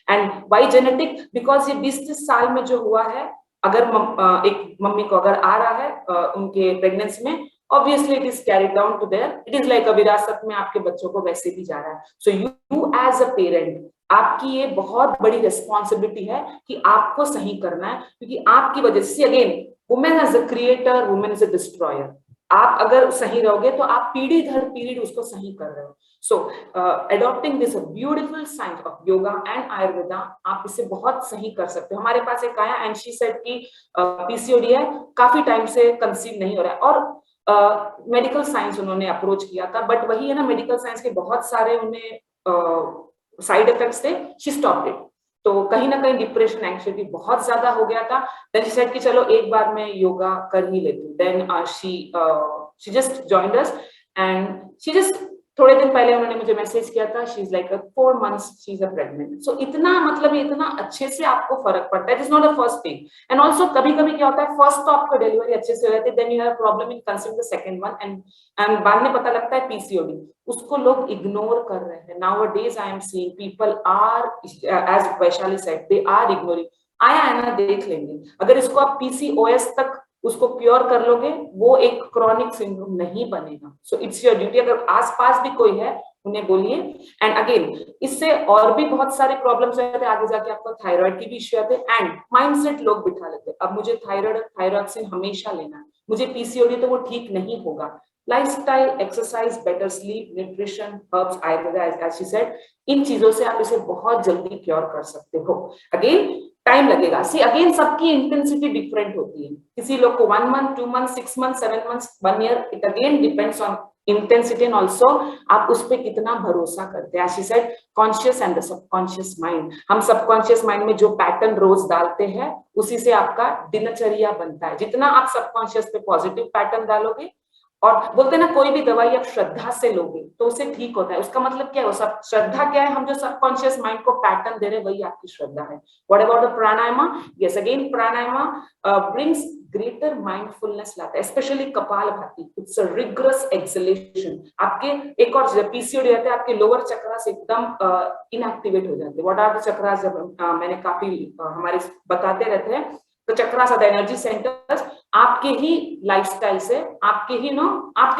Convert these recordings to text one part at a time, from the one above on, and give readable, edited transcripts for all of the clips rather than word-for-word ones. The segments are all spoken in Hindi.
एंड वाई जेनेटिक, बिकॉज ये 20-30 साल में जो हुआ है, अगर एक मम्मी को अगर आ रहा है उनके प्रेगनेंसी में, obviously it is carried down to there, it is like विरासत में आपके बच्चों को वैसे भी जा रहा है. So you as a parent, आपकी ये बहुत बड़ी रिस्पॉन्सिबिलिटी है कि आपको सही करना है, क्योंकि आपकी वजह से, again, women as a creator, women is a destroyer. आप अगर सही रहोगे तो आप पीढ़ी दर पीढ़ी उसको सही कर रहे हो. So adopting this beautiful science of yoga and Ayurveda, आप इसे बहुत सही कर सकते हो. हमारे पास एक आया एंड शी सेड कि पीसीओडी है, काफी टाइम से कंसीव नहीं हो रहा है, और मेडिकल साइंस उन्होंने अप्रोच किया था, बट वही है ना, मेडिकल साइंस के बहुत सारे उन्हें साइड इफेक्ट्स थे. She stopped it. तो कहीं ना कहीं डिप्रेशन, एंग्जाइटी बहुत ज्यादा हो गया था. देन शी सेड कि चलो एक बार मैं योगा कर ही लेती हूँ. Then she just joined us, and she just, थोड़े दिन पहले उन्होंने मुझे मैसेज किया था, she is like 4 months she is pregnant. So इतना, मतलब इतना अच्छे से आपको फर्क पड़ता है. It is not a first thing. And also कभी कभी क्या होता है, फर्स्ट तो आपको डिलीवरी अच्छे से हो जाती है, then you have problem in conceiving the second one, and बाद में पता लगता है पीसीओडी. उसको लोग इग्नोर कर रहे हैं. Nowadays I am seeing people are, as Vaishali said, they are ignoring. आया है ना, देख लेंगे. अगर इसको आप पीसीओएस तक उसको क्योर कर लोगे, वो एक क्रॉनिक सिंड्रोम नहीं बनेगा. So it's your duty. अगर आसपास भी कोई है, उन्हें बोलिए. एंड अगेन, इससे और भी बहुत सारे प्रॉब्लम्स रहते हैं. आगे जाके आपको थायराइड की भी इश्यू आते हैं. एंड माइंडसेट लोग बिठा लेते हैं, अब मुझे थायरॉक्सिन हमेशा लेना है, मुझे पीसीओडी तो वो ठीक नहीं होगा. Lifestyle, exercise, better sleep, nutrition, herbs, Ayurveda, as she said, इन चीजों से आप इसे बहुत जल्दी क्योर कर सकते हो. अगेन टाइम लगेगा. सी अगेन, सबकी इंटेंसिटी डिफरेंट होती है. किसी लोग को 1 month, 2 months, 6 months, 7 months, 1 year, it again depends on intensity and also आप उस पर कितना भरोसा करते हैं. As she said, conscious and the subconscious mind. हम सबकॉन्शियस माइंड में जो पैटर्न रोज डालते हैं, उसी से आपका दिनचर्या बनता है. जितना आप सबकॉन्शियस पे पॉजिटिव पैटर्न डालोगे, और बोलते हैं ना, कोई भी दवाई आप श्रद्धा से लोगे तो उसे ठीक होता है. उसका मतलब क्या है, वो सब श्रद्धा क्या है, हम जो सबकॉन्शियस माइंड को पैटर्न दे रहे हैं, वही आपकी श्रद्धा है. What about the pranayama? Yes, again pranayama brings greater mindfulness लाता है, specially kapalbhati. It's a rigorous acceleration. आपके एक और पीसीओडी रहता है, आपके लोअर चक्रास एकदम इनएक्टिवेट हो जाते हैं. What are the chakras? जब मैंने काफी हमारे बताते रहते हैं, तो chakras are the energy centres. आपके ही लाइफस्टाइल से, आपके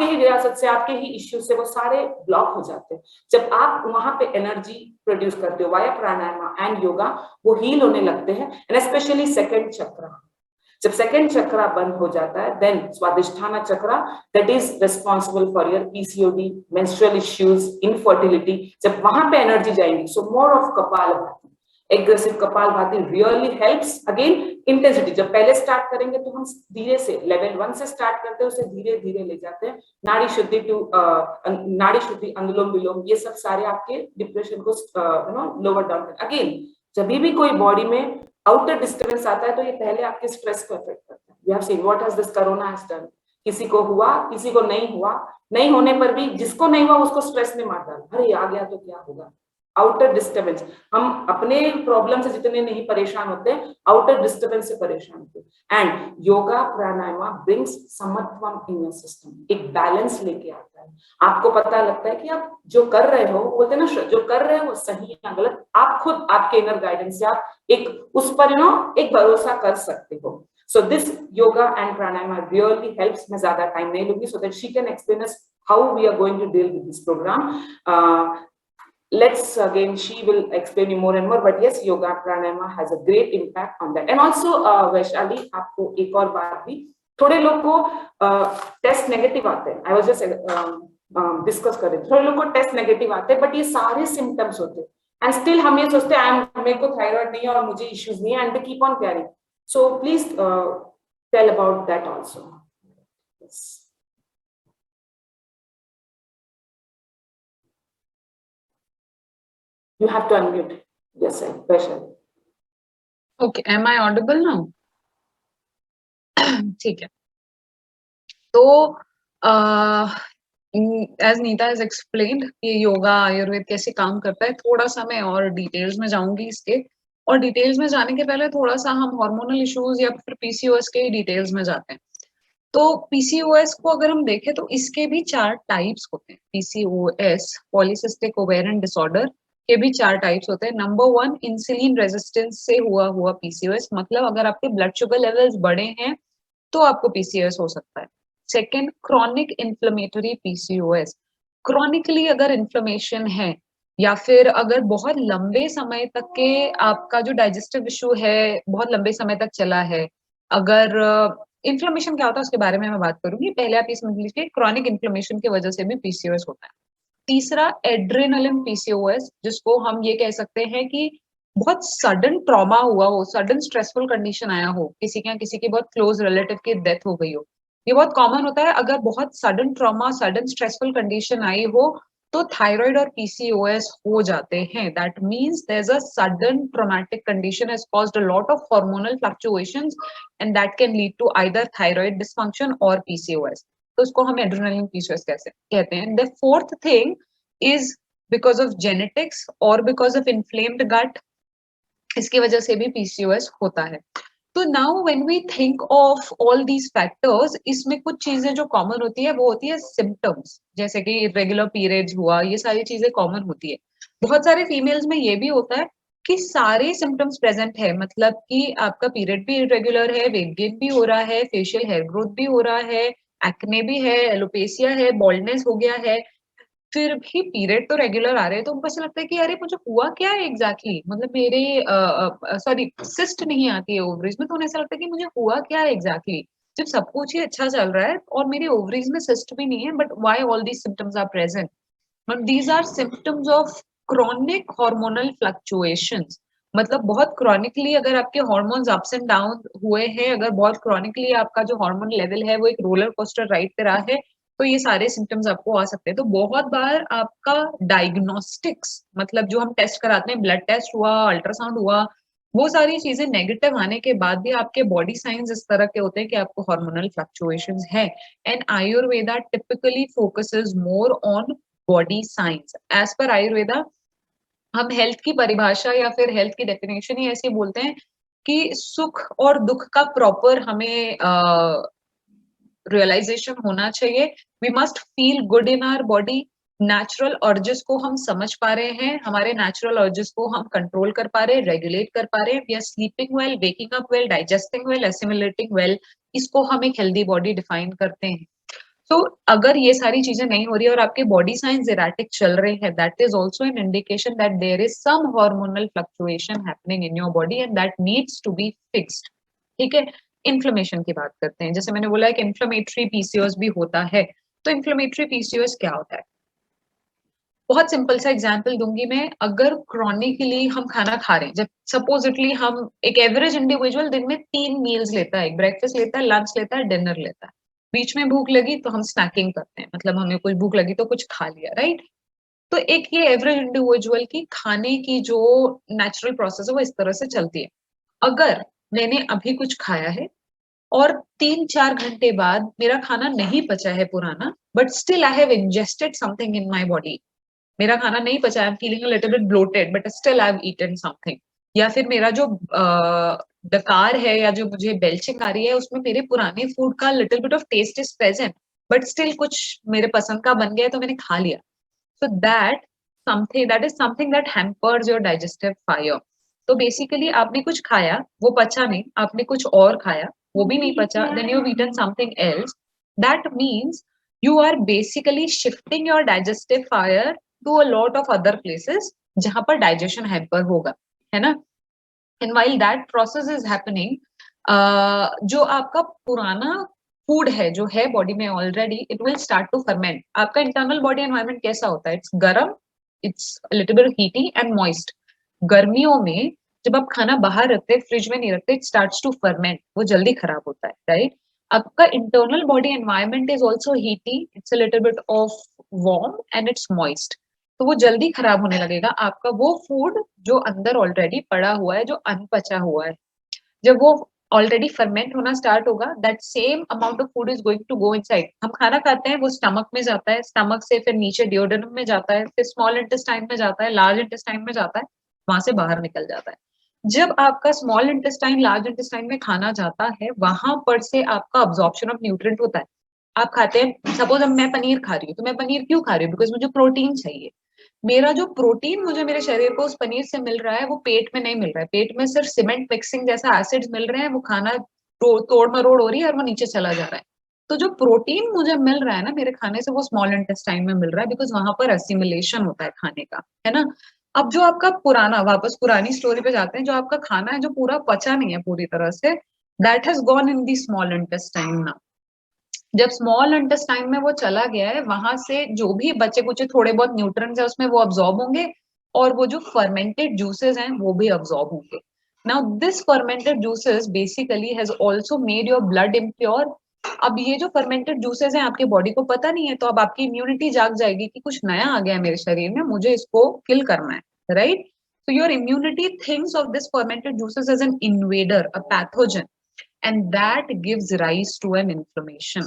ही विरासत से, आपके ही इश्यू से वो सारे ब्लॉक हो जाते हैं. जब आप वहां पे एनर्जी प्रोड्यूस करते हो वाया प्राणायामा एंड योगा, वो हील होने लगते हैं. And specially second chakra. जब सेकंड चक्रा बंद हो जाता है, then Swadhisthana chakra, that is responsible for your PCOD, menstrual issues, infertility. जब वहां पे एनर्जी जाएगी, so more of kapalbhati. Aggressive kapalbhati really helps. Again intensity, जब पहले स्टार्ट करेंगे तो हम धीरे से लेवल 1 से स्टार्ट करते हैं, उसे धीरे धीरे ले जाते हैं. नाड़ी शुद्धि टू नाड़ी शुद्धि, अनुलोम विलोम, ये सब सारे आपके डिप्रेशन को लोअर डाउन करते हैं. अगेन, जब भी कोई बॉडी में आउटर डिस्टर्बेंस आता है, तो ये पहले आपके स्ट्रेस को अफेक्ट करता है. We have seen what has this corona has done. किसी को हुआ, किसी को नहीं हुआ. नहीं होने पर भी जिसको नहीं हुआ उसको स्ट्रेस में मार डाला. अरे आ गया तो क्या होगा. Outer disturbance. हम अपने प्रॉब्लम से जितने नहीं परेशान होते, आउटर डिस्टर्बेंस से परेशान होते. And yoga pranayama brings samatvam in your system. एक बैलेंस लेके आता है. आपको पता लगता है कि आप जो कर रहे हो, बोलते हैं ना, जो कर रहे हो वो सही या गलत, आप खुद आपके इनर गाइडेंस से आप एक उस पर एक भरोसा कर सकते हो. So this yoga and pranayama really helps. मैं ज्यादा टाइम नहीं लूंगी, so that she can explain us how we are going to deal with this program. Let's again, she will explain you more and more, but yes, yoga pranayama has a great impact on that. And also Vaishali, आपको एक और बात भी, थोड़े लोग को टेस्ट नेगेटिव आते हैं. I was just डिस्कस कर रहे थे, थोड़े लोग को टेस्ट नेगेटिव आते हैं, बट ये सारे सिम्टम्स होते हैं, एंड स्टिल हम ये सोचते हैं मेरे को थायराइड नहीं है और मुझे इश्यूज नहीं है, and they keep on carrying. So please tell about that also. Yes. You have to unmute yourself, Vaishali. Okay, am I audible now? ठीक है. तो as Neeta has explained, ये योगा आयुर्वेद कैसे काम करता है, थोड़ा सा मैं और डिटेल्स में जाऊंगी इसके. और डिटेल्स में जाने के पहले थोड़ा सा हम हार्मोनल इश्यूज या फिर पीसीओएस के डिटेल्स में जाते हैं. तो पीसीओएस को अगर हम देखें तो इसके भी 4 टाइप्स होते हैं. पीसीओएस, पॉलीसिस्टिक ओवेरियन डिसऑर्डर, के भी 4 टाइप्स होते हैं। नंबर 1 इंसुलिन रेजिस्टेंस से हुआ पीसीओएस, मतलब अगर आपके ब्लड शुगर लेवल्स बढ़े हैं तो आपको पीसीओएस हो सकता है। Second, chronic inflammatory PCOS, chronically अगर इन्फ्लेमेशन है या फिर अगर बहुत लंबे समय तक के आपका जो डाइजेस्टिव इशू है बहुत लंबे समय तक चला है, अगर इन्फ्लेमेशन क्या होता है उसके बारे में मैं बात करूंगी, पहले आप ये समझ लीजिए क्रॉनिक इन्फ्लेमेशन की वजह से भी पीसीओएस होता है। तीसरा एड्रेनलिन पीसीओएस, जिसको हम ये कह सकते हैं कि बहुत सडन ट्रॉमा हुआ हो, सडन स्ट्रेसफुल कंडीशन आया हो, किसी के यहाँ किसी की बहुत क्लोज रिलेटिव की डेथ हो गई हो। ये बहुत कॉमन होता है, अगर बहुत sudden trauma sudden stressful condition आई हो तो थायराइड और पीसीओएस हो जाते हैं। That means there is a sudden traumatic condition has caused a lot of hormonal fluctuations and that can lead to either thyroid dysfunction और पीसीओएस। तो उसको हम एड्रेनलिन पीसीओएस कैसे कहते हैं। The fourth thing is because of genetics और बिकॉज ऑफ इन्फ्लेम्ड गट, इसकी वजह से भी पीसीओएस होता है। तो now when we think of all these factors, इसमें कुछ चीजें जो कॉमन होती है वो होती है सिम्टम्स, जैसे कि इरेगुलर पीरियड्स हुआ, ये सारी चीजें कॉमन होती है। बहुत सारे फीमेल्स में ये भी होता है कि सारे सिम्टम्स प्रेजेंट है, मतलब कि आपका पीरियड भी इरेगुलर है, वेट गेन भी हो रहा है, फेशियल हेयर ग्रोथ भी हो रहा है, एक्ने भी है, एलोपेसिया है, बॉल्डनेस हो गया है, फिर भी पीरियड तो रेगुलर आ रहे हैं, तो उनको ऐसा लगता है कि अरे मुझे हुआ क्या है एग्जैक्टली, मतलब मेरे सॉरी सिस्ट नहीं आती है ओवरीज में, तो उन्हें ऐसा लगता है कि मुझे हुआ क्या है एग्जैक्टली, जब सब कुछ ही अच्छा चल रहा है और मेरी ओवरीज में सिस्ट भी नहीं है, but why all these symptoms are present. But these are symptoms of chronic hormonal fluctuations, मतलब बहुत क्रॉनिकली अगर आपके हार्मोन्स अप्स एंड डाउन हुए हैं, अगर बहुत क्रॉनिकली आपका जो हार्मोन लेवल है वो एक रोलर कोस्टर राइड पे रहा है, तो ये सारे सिम्टम्स आपको आ सकते हैं। तो बहुत बार आपका डायग्नोस्टिक्स, मतलब जो हम टेस्ट कराते हैं, ब्लड टेस्ट हुआ, अल्ट्रासाउंड हुआ, वो सारी चीजें नेगेटिव आने के बाद भी आपके बॉडी साइंस इस तरह के होते हैं कि आपको हार्मोनल फ्लक्चुएशंस है। And Ayurveda typically focuses more on body science. As per Ayurveda हम हेल्थ की परिभाषा या फिर हेल्थ की डेफिनेशन ही ऐसी बोलते हैं कि सुख और दुख का प्रॉपर हमें रियलाइजेशन होना चाहिए। We must feel good in our body, natural urges को हम समझ पा रहे हैं, हमारे नेचुरल अर्जेस को हम कंट्रोल कर पा रहे हैं, रेगुलेट कर पा रहे हैं, we are sleeping well, waking up well, digesting well, assimilating well, इसको हम एक हेल्दी बॉडी डिफाइन करते हैं। तो अगर ये सारी चीजें नहीं हो रही है और आपके बॉडी साइंस इरेटिक चल रहे हैं, that is also an indication that there is some hormonal fluctuation happening in your body and that needs to be fixed. ठीक है, इन्फ्लेमेशन की बात करते हैं। जैसे मैंने बोला कि इन्फ्लेमेटरी पीसीओएस भी होता है, तो इन्फ्लेमेटरी पीसीओएस क्या होता है? बहुत सिंपल सा एग्जांपल दूंगी मैं। अगर क्रॉनिकली हम खाना खा रहे हैं, जब सपोजिटली हम एक एवरेज इंडिविजुअल दिन में 3 मील्स लेता है, एक ब्रेकफास्ट लेता है, लंच लेता है, डिनर लेता है, बीच में भूख लगी तो हम स्नैकिंग करते हैं, मतलब हमें कुछ भूख लगी तो कुछ खा लिया, राइट? तो एक ये एवरेज इंडिविजुअल की खाने की जो नेचुरल प्रोसेस है वो इस तरह से चलती है। अगर मैंने अभी कुछ खाया है और 3-4 घंटे बाद मेरा खाना नहीं पचा है पुराना, but still I have ingested something in my body, मेरा खाना नहीं पचा, I am feeling a little bit bloated but still I have eaten something, या फिर मेरा जो डकार है या जो मुझे बेल्चिंग आ रही है उसमें मेरे पुराने फूड का little bit of taste is present, but still कुछ मेरे पसंद का बन गया तो मैंने खा लिया। So that is something that hampers your digestive fire. तो बेसिकली आपने कुछ खाया, वो पचा नहीं, आपने कुछ और खाया, वो भी नहीं पचा, then you've eaten something else. That means you are basically shifting your digestive fire to a lot of other places जहां पर digestion hamper होगा, है ना? And while that process is happening, जो आपका पुराना फूड है जो है बॉडी में already, it will start to ferment. आपका इंटरनल बॉडी एनवायरनमेंट कैसा होता है? इट्स गर्म, it's little bit heaty and moist. गर्मियों में जब आप खाना बाहर रखते हैं, फ्रिज में नहीं रखते, इट स्टार्ट्स टू फर्मेंट, वो जल्दी खराब होता है, राइट? आपका internal body environment is also heaty, it's a little bit of warm and it's moist, तो वो जल्दी खराब होने लगेगा आपका वो फूड जो अंदर ऑलरेडी पड़ा हुआ है, जो अनपचा हुआ है। जब वो ऑलरेडी फर्मेंट होना स्टार्ट होगा, that same amount of food is going to go inside. हम खाना खाते हैं, वो स्टमक में जाता है, स्टमक से फिर नीचे डिओडेनम में जाता है, फिर स्मॉल इंटेस्टाइन में जाता है, लार्ज इंटेस्टाइन में जाता है, वहां से बाहर निकल जाता है। जब आपका स्मॉल इंटेस्टाइन लार्ज इंटेस्टाइन में खाना जाता है, वहां पर से आपका अब्जॉर्प्शन ऑफ न्यूट्रिएंट होता है। आप खाते हैं, सपोज अब मैं पनीर खा रही हूँ, तो मैं पनीर क्यों खा रही हूँ? बिकॉज मुझे प्रोटीन चाहिए। मेरा जो प्रोटीन मुझे मेरे शरीर को उस पनीर से मिल रहा है वो पेट में नहीं मिल रहा है, पेट में सिर्फ सीमेंट मिक्सिंग जैसा एसिड्स मिल रहे हैं, वो खाना तोड़ मरोड़ हो रही है और वो नीचे चला जा रहा है। तो जो प्रोटीन मुझे मिल रहा है ना मेरे खाने से, वो स्मॉल इंटेस्टाइन में मिल रहा है, बिकॉज वहां पर असिमिलेशन होता है खाने का, है ना। अब जो आपका पुराना, वापस पुरानी स्टोरी पे जाते हैं, जो आपका खाना है जो पूरा पचा नहीं है पूरी तरह से, that has gone in the small intestine ना। जब स्मॉल इंटेस्टाइन में वो चला गया है, वहां से जो भी बचे कुछ थोड़े बहुत न्यूट्रिएंट्स है उसमें वो अब्सॉर्ब होंगे, और वो जो फर्मेंटेड जूसेस हैं वो भी अब्सॉर्ब होंगे। Now this fermented juices basically has also made your blood impure. अब ये जो फर्मेंटेड जूसेस हैं आपकी बॉडी को पता नहीं है, तो अब आपकी इम्यूनिटी जाग जाएगी कि कुछ नया आ गया है मेरे शरीर में, मुझे इसको किल करना है, right. So your immunity thinks of this fermented juices as an invader, a pathogen, and that gives rise to an inflammation.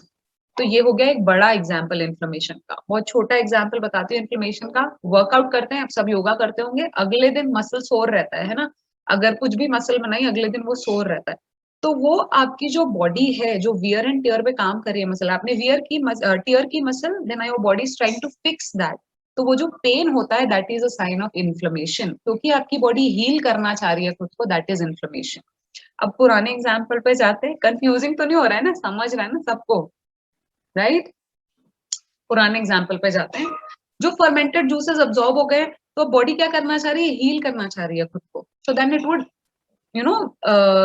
तो ये हो गया एक बड़ा एग्जाम्पल इन्फ्लेमेशन का। बहुत छोटा एग्जाम्पल बताती हूँ इन्फ्लेमेशन का। वर्कआउट करते हैं, आप सब योगा करते होंगे, अगले दिन मसल सोर रहता है ना। अगर कुछ भी मसल बनाई अगले दिन वो सोर रहता है, तो वो आपकी जो बॉडी है जो वियर एंड टियर पे काम कर रही है मसल, आपने वियर की टियर की muscle, then your body is trying to fix that. तो वो जो पेन होता है that is a sign of inflammation, क्योंकि आपकी बॉडी हील करना चाह रही है खुद को, दैट इज इन्फ्लेमेशन। अब पुराने एग्जाम्पल पे जाते हैं, कंफ्यूजिंग तो नहीं हो रहा है ना, समझ रहा है ना सबको, राइट। पुराने एग्जाम्पल पे जाते हैं, जो फर्मेंटेड जूसेस अब्सॉर्ब हो गए, तो बॉडी क्या करना चाह रही है, हील करना चाह रही है खुद को, so then it would you know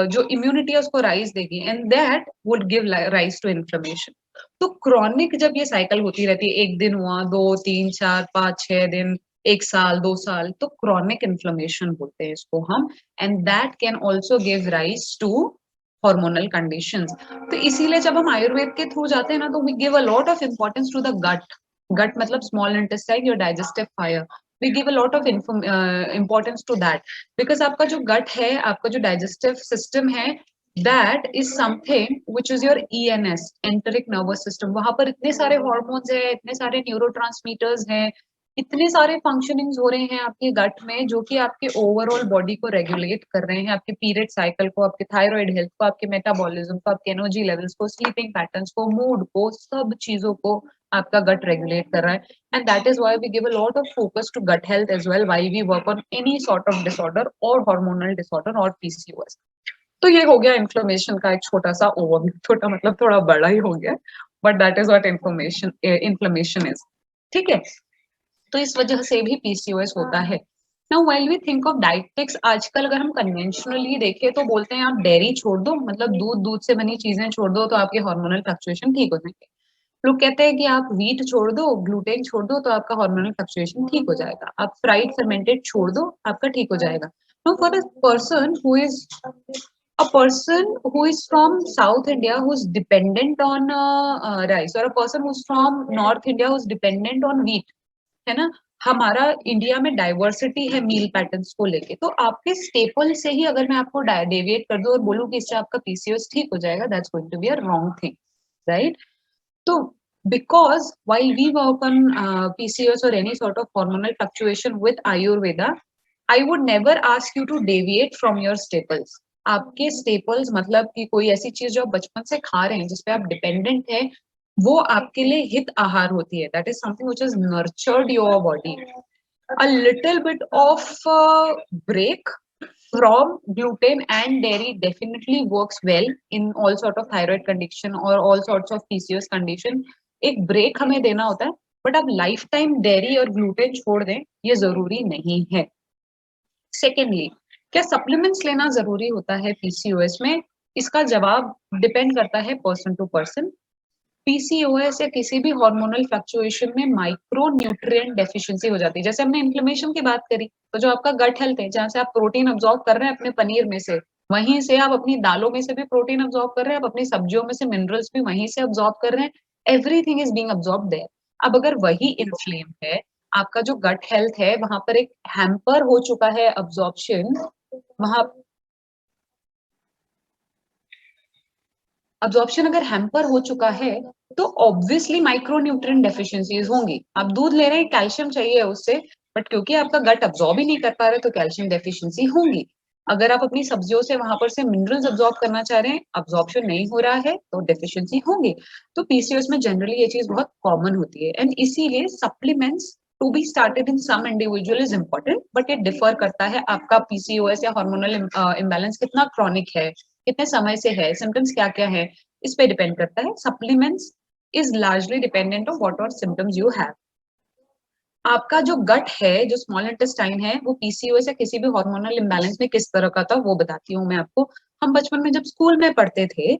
जो इम्यूनिटी है उसको राइज देगी, and that would give rise to inflammation. तो क्रॉनिक जब ये साइकिल होती रहती है, एक दिन हुआ, 2 3 4 5 6 दिन, 1 साल 2 साल, तो क्रॉनिक इन्फ्लेमेशन बोलते हैं इसको हम, and that can also give rise to hormonal conditions. तो इसीलिए जब हम आयुर्वेद के थ्रू जाते हैं ना, तो we give a lot of importance to the gut. Gut मतलब small intestine, your digestive fire, we give a lot of importance to that, because आपका जो गट है, आपका जो डाइजेस्टिव सिस्टम है, that is something which is your ENS, enteric nervous system. वहां पर इतने सारे हॉर्मोन्स हैं, इतने सारे न्यूरोट्रांसमीटर्स हैं, इतने सारे फंक्शनिंग्स हो रहे हैं आपके गट में, जो कि आपके ओवरऑल बॉडी को रेगुलेट कर रहे हैं, आपके पीरियड साइकिल को, आपके थायराइड हेल्थ को, आपके मेटाबॉलिज्म को, आपके एनर्जी लेवल्स को, स्लीपिंग पैटर्न्स को, मूड को, सब चीजों को आपका गट रेगुलेट कर रहा है। And that is why we give a lot of focus to gut health as well, why we work on any sort of disorder और हार्मोनल डिसऑर्डर और PCOS। तो ये हो गया इन्फ्लेमेशन का एक छोटा सा ओवरव्यू, छोटा मतलब थोड़ा बड़ा ही हो गया, but that is what inflammation is, ठीक है। तो इस वजह से भी PCOS होता है। Now while we think of dietetics, आजकल अगर हम कन्वेंशनली देखें तो बोलते हैं आप डेयरी छोड़ दो, मतलब दूध से बनी चीजें छोड़ दो, तो आपके हार्मोनल फ्लक्चुएशन ठीक हो जाएंगे। लोग कहते हैं कि आप व्हीट छोड़ दो, ग्लूटेन छोड़ दो, तो आपका हार्मोनल फ्लक्चुएशन ठीक हो जाएगा। आप फ्राइड फर्मेंटेड छोड़ दो, आपका ठीक हो जाएगा। No, for a person who is from South India who's dependent on rice, or a person who's from North India who's dependent on wheat, है ना। हमारा इंडिया में डाइवर्सिटी है मील पैटर्न्स को लेके, तो आपके स्टेपल से ही अगर मैं आपको डेविएट कर दूं और बोलूं कि इससे आपका PCOS ठीक हो जाएगा, that's going to be a wrong thing, right. तो because while we work on PCOS or any sort of hormonal fluctuation with Ayurveda, I would never ask you to deviate from your staples. आपके स्टेपल्स मतलब कि कोई ऐसी चीज जो आप बचपन से खा रहे हैं, जिसपे आप डिपेंडेंट है, वो आपके लिए हित आहार होती है, that is something which is nurtured your body. A little bit of break from gluten and dairy definitely works well in all sort of thyroid condition or all sorts of PCOS condition। एक ब्रेक हमें देना होता है, बट आप लाइफ टाइम डेयरी और ग्लूटेन छोड़ दें ये जरूरी नहीं है। सेकेंडली, क्या सप्लीमेंट्स लेना जरूरी होता है PCOS में? इसका जवाब डिपेंड करता है पर्सन टू पर्सन। PCOS या किसी भी हार्मोनल फ्लक्चुएशन में माइक्रो न्यूट्रिएंट डेफिशिएंसी हो जाती है। जैसे हमने इन्फ्लेमेशन की बात करी, तो जो आपका गट हेल्थ है, जहाँ से आप प्रोटीन अब्सॉर्ब कर रहे हैं अपने पनीर में से, वहीं से आप अपनी दालों में से भी प्रोटीन अब्सॉर्ब कर रहे हैं, आप अपनी सब्जियों में से मिनरल्स भी वहीं से अब्सॉर्ब कर रहे हैं, everything is being absorb there. अब अगर वही इन्फ्लेम है, आपका जो गट हेल्थ है वहां पर एक हैम्पर हो चुका है अब्सॉर्प्शन, वहां अब्जॉर्प्शन अगर हैम्पर हो चुका है, तो ऑब्वियसली माइक्रोन्यूट्रिएंट डेफिशिएंसीज होंगी। आप दूध ले रहे हैं, कैल्शियम चाहिए उससे, बट क्योंकि आपका गट अब्सॉर्ब ही नहीं कर पा रहे, तो कैल्शियम डेफिशिएंसी होंगी। अगर आप अपनी सब्जियों से वहां पर से मिनरल्स अब्सॉर्ब करना चाह रहे हैं, अब्सॉर्प्शन नहीं हो रहा है, तो डेफिशिएंसी होंगी। तो PCOS में जनरली ये चीज बहुत कॉमन होती है, एंड इसीलिए supplements to be started in some individual is important, but ये डिफर करता है आपका पीसीओएस या हार्मोनल इम्बैलेंस कितना क्रॉनिक है, कितने समय से है, सिम्टम्स क्या क्या है, इस पे डिपेंड करता है. Supplements is largely dependent on what are symptoms you have. आपका जो गट है, जो स्मॉल इंटेस्टाइन है, वो पीसीओएस या किसी भी हार्मोनल इम्बैलेंस में किस तरह का था वो बताती हूँ मैं आपको. हम बचपन में जब स्कूल में पढ़ते थे,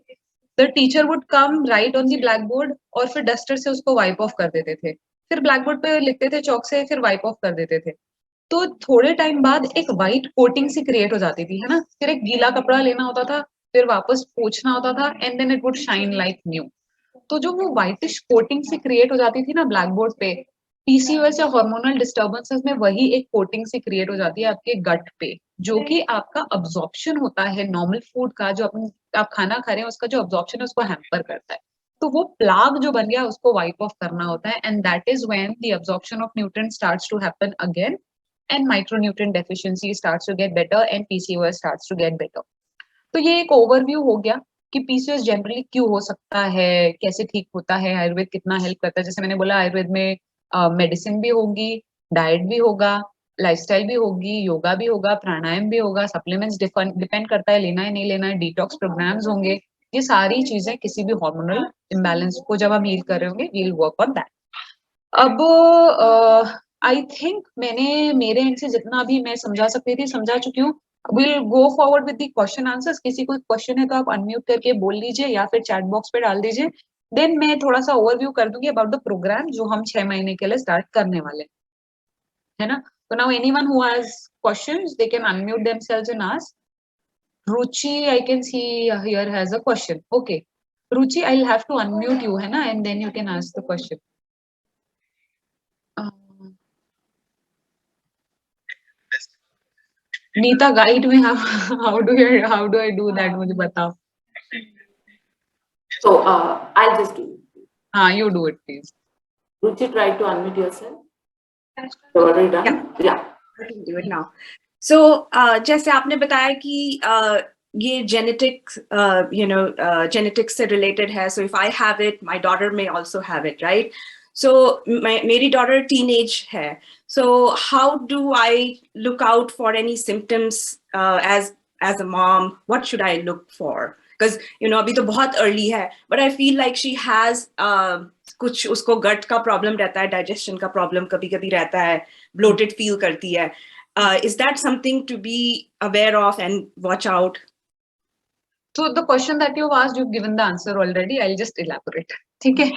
the teacher would come right on the black board और फिर डस्टर से उसको वाइप ऑफ कर देते थे, फिर ब्लैक बोर्ड पे लिखते थे चौक से, फिर वाइप ऑफ कर देते थे. तो थोड़े टाइम बाद एक व्हाइट कोटिंग सी क्रिएट हो जाती थी, है ना. फिर एक गीला कपड़ा लेना होता था, फिर वापस पोंछना होता था, and then it would shine like new. तो जो वो व्हाइटिश कोटिंग से क्रिएट हो जाती थी ना ब्लैक बोर्ड पे, पीसीओएस या हार्मोनल डिस्टर्बेंसेस में वही एक कोटिंग से क्रिएट हो जाती है आपके गट पे, जो कि आपका अब्जॉर्प्शन होता है नॉर्मल फूड का, जो आप खाना खा रहे हैं उसका जो अब्जॉर्प्शन है उसको हैम्पर करता है. तो वो प्लाग जो बन गया उसको वाइप ऑफ करना होता है, and that is when the absorption of nutrient starts to happen again, and micronutrient deficiency starts to get better, and PCOS starts to get better. तो ये एक ओवरव्यू हो गया कि पीसीओएस जनरली क्यों हो सकता है, कैसे ठीक होता है, आयुर्वेद कितना हेल्प करता है. जैसे मैंने बोला, आयुर्वेद में मेडिसिन भी होगी, डाइट भी होगा, लाइफस्टाइल भी होगी, योगा भी होगा, प्राणायाम भी होगा, सप्लीमेंट्स डिपेंड करता है लेना है नहीं लेना है, डिटॉक्स प्रोग्राम्स होंगे. ये सारी चीजें किसी भी हार्मोनल इम्बैलेंस को जब हम हील कर रहे होंगे, वील वर्क ऑन दैट. अब आई थिंक मैंने मेरे एंड से जितना भी मैं समझा सकती थी समझा चुकी हूँ. Will go forward with the question answers. किसी को क्वेश्चन है तो आप अनम्यूट करके बोल लीजिए या फिर चैट बॉक्स पे डाल दीजिए. देन मैं थोड़ा सा ओवरव्यू कर दूंगी अबाउट द प्रोग्राम जो हम 6 महीने के लिए स्टार्ट करने वाले, है ना. So now anyone who has questions, they can unmute themselves and ask. Ruchi, I can see here has a question. Okay. Ruchi, I'll have to unmute you, है ना, and then you can ask the question. Nita, guide me. How do I do that? मुझे बताओ. So I'll just do it. You do it, please. Ruchi, try to unmute yourself. So already done? Yeah. I can do it now. So जैसे आपने बताया कि ये जेनेटिक्स जेनेटिक्स से रिलेटेड है. So if I have it, my daughter may also have it, right? So मेरी daughter teenage है. So how do I look out for any symptoms as a mom? What should I look for? Because अभी तो बहुत early है, but I feel like she has कुछ उसको गट का प्रॉब्लम रहता है, डाइजेशन का प्रॉब्लम कभी कभी रहता है, ब्लोटेड फील करती है. Is that something to be aware of and watch out? So the question that you've asked, you've given the answer already. I'll just elaborate. Okay.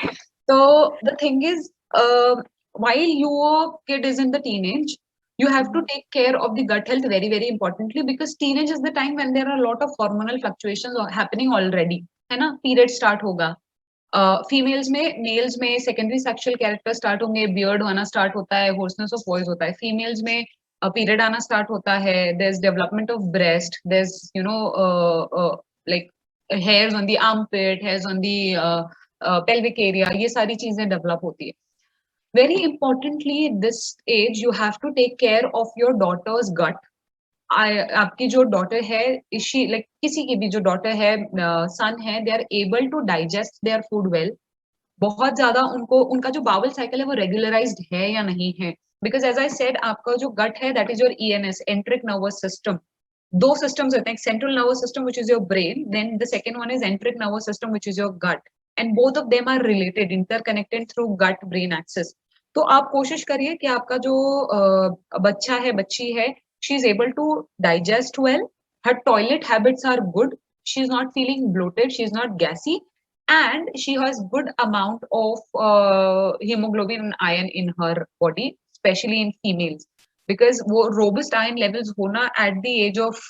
So the thing is, while your kid is in the teenage, you have to take care of the gut health very, very importantly, because teenage is the time when there are a lot of hormonal fluctuations happening already. है ना, period start होगा. फीमेल्स में, मेल्स में सेकेंडरी सेक्सुअल कैरेक्टर स्टार्ट होंगे, बियर्ड आना स्टार्ट होता है, होर्सनेस ऑफ वॉइस होता है. फीमेल्स में पीरियड आना स्टार्ट होता है, there is development of breast, there is like hairs on the armpit, hairs on the pelvic area, ये सारी चीजें डेवलप होती है. Very importantly, this age you have to take care of your daughter's gut. आपकी जो डॉटर है, इसी लाइक किसी की भी जो डॉटर है, सन है, they are able to digest their food well. बहुत ज्यादा उनको, उनका जो बावल साइकिल है वो रेगुलराइज्ड है या नहीं है. बिकॉज एज आई सेड, आपका जो गट है that is your ENS, enteric nervous system. दो सिस्टम्स होते हैं, central nervous system which is your brain, then the second one is enteric nervous system which is your gut, and both of them are related, interconnected through gut brain axis. तो आप कोशिश करिए कि आपका जो बच्चा है, बच्ची है, she is able to digest well, her toilet habits are good, she is not feeling bloated, she is not gassy, and she has good amount of hemoglobin and iron in her body, especially in females, because वो robust iron levels होना at the age of